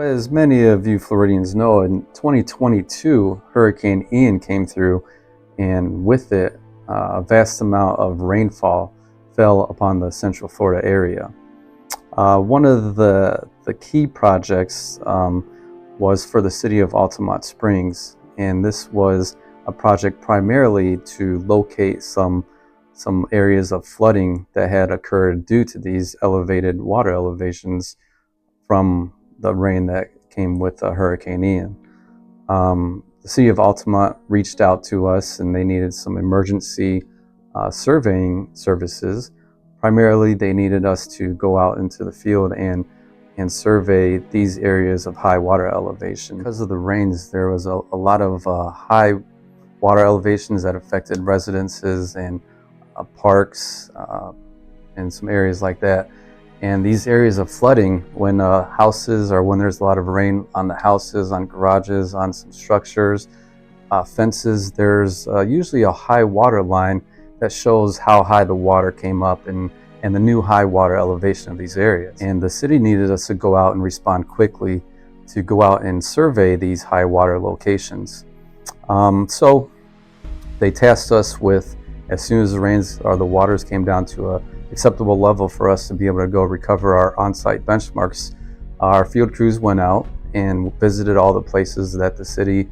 As many of you Floridians know, in 2022, Hurricane Ian came through, and with it, a vast amount of rainfall fell upon the Central Florida area. One of the key projects was for the City of Altamont Springs, and this was a project primarily to locate some areas of flooding that had occurred due to these elevated water elevations from the rain that came with Hurricane Ian. The City of Altamont reached out to us, and they needed some emergency surveying services. Primarily, they needed us to go out into the field and survey these areas of high water elevation. Because of the rains, there was a lot of high water elevations that affected residences and parks and some areas like that. And these areas of flooding, when houses or when there's a lot of rain on the houses, on garages, on some structures, fences, there's usually a high water line that shows how high the water came up and the new high water elevation of these areas. And the city needed us to go out and respond quickly to go out and survey these high water locations. So they tasked us with, as soon as the rains or the waters came down to a acceptable level for us to be able to go recover our on-site benchmarks, our field crews went out and visited all the places that the city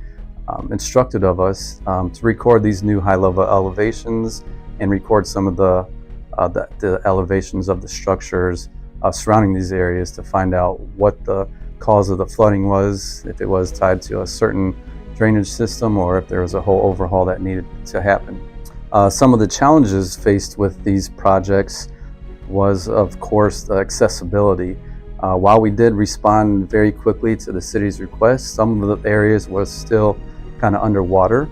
instructed of us to record these new high-level elevations and record some of the elevations of the structures surrounding these areas to find out what the cause of the flooding was, if it was tied to a certain drainage system or if there was a whole overhaul that needed to happen. Some of the challenges faced with these projects was, of course, the accessibility. While we did respond very quickly to the city's request, some of the areas was still kind of underwater,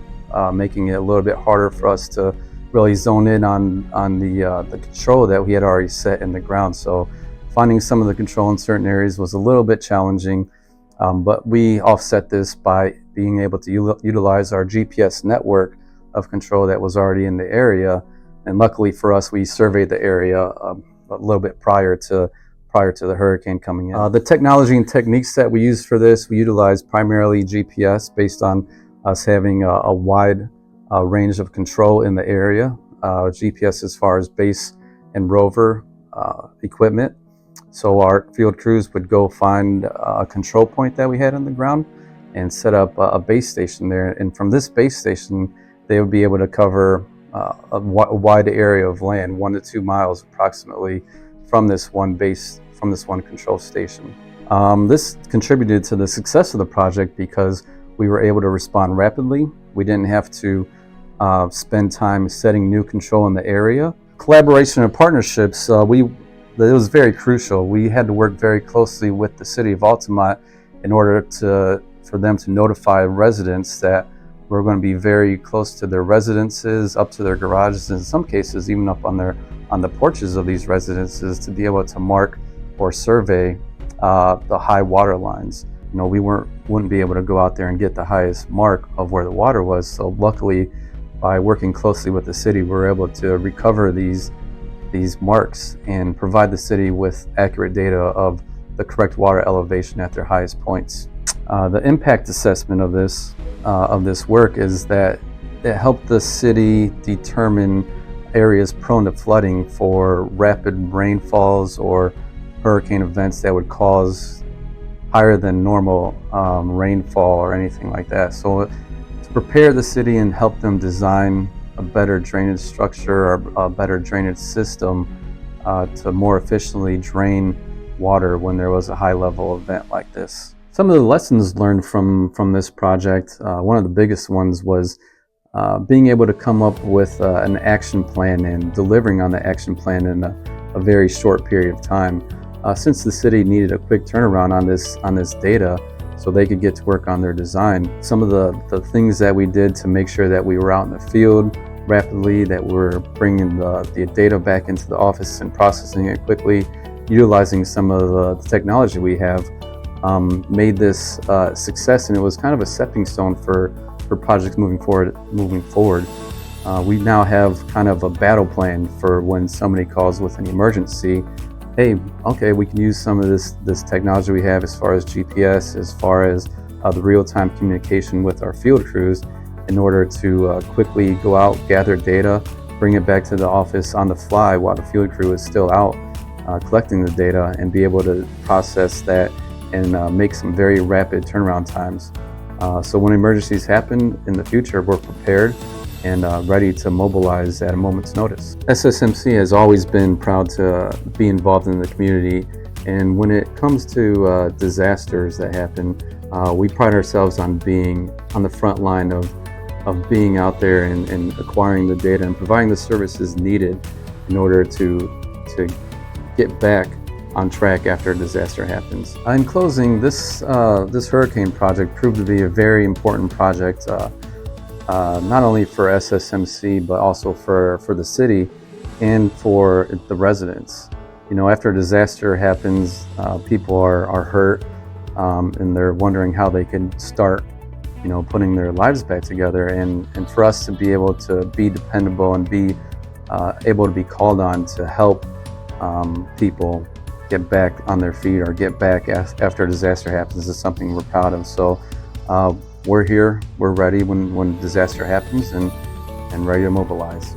making it a little bit harder for us to really zone in on the control that we had already set in the ground. So finding some of the control in certain areas was a little bit challenging, but we offset this by being able to utilize our GPS network of control that was already in the area. And luckily for us, we surveyed the area a little bit prior to the hurricane coming in. The technology and techniques that we used for this, we utilized primarily GPS based on us having a wide range of control in the area. GPS as far as base and rover equipment. So our field crews would go find a control point that we had on the ground and set up a base station there. And from this base station, they would be able to cover a wide area of land, 1 to 2 miles approximately, from this one control station. This contributed to the success of the project because we were able to respond rapidly. We didn't have to spend time setting new control in the area. Collaboration and partnerships, it was very crucial. We had to work very closely with the City of Altamont in order for them to notify residents that we're going to be very close to their residences, up to their garages, in some cases even up on the porches of these residences, to be able to mark or survey the high water lines. You know, we wouldn't be able to go out there and get the highest mark of where the water was. So luckily, by working closely with the city, we were able to recover these marks and provide the city with accurate data of the correct water elevation at their highest points. The impact assessment of this work is that it helped the city determine areas prone to flooding for rapid rainfalls or hurricane events that would cause higher than normal rainfall or anything like that. So to prepare the city and help them design a better drainage structure or a better drainage system to more efficiently drain water when there was a high level event like this. Some of the lessons learned from this project, one of the biggest ones was being able to come up with an action plan and delivering on the action plan in a very short period of time. Since the city needed a quick turnaround on this data so they could get to work on their design, some of the things that we did to make sure that we were out in the field rapidly, that we're bringing the data back into the office and processing it quickly, utilizing some of the technology we have, made this success, and it was kind of a stepping stone for projects moving forward. We now have kind of a battle plan for when somebody calls with an emergency. hey, okay, we can use some of this technology we have as far as GPS, as far as the real-time communication with our field crews in order to quickly go out, gather data, bring it back to the office on the fly while the field crew is still out collecting the data, and be able to process that and make some very rapid turnaround times. So when emergencies happen in the future, we're prepared and ready to mobilize at a moment's notice. SSMC has always been proud to be involved in the community, and when it comes to disasters that happen, we pride ourselves on being on the front line of being out there and acquiring the data and providing the services needed in order to get back on track after a disaster happens. In closing, this hurricane project proved to be a very important project, not only for SSMC, but also for the city and for the residents. You know, after a disaster happens, people are hurt, and they're wondering how they can start, you know, putting their lives back together. And for us to be able to be dependable and be able to be called on to help people get back on their feet or get back after a disaster happens is something we're proud of. So we're here, we're ready when disaster happens, and ready to mobilize.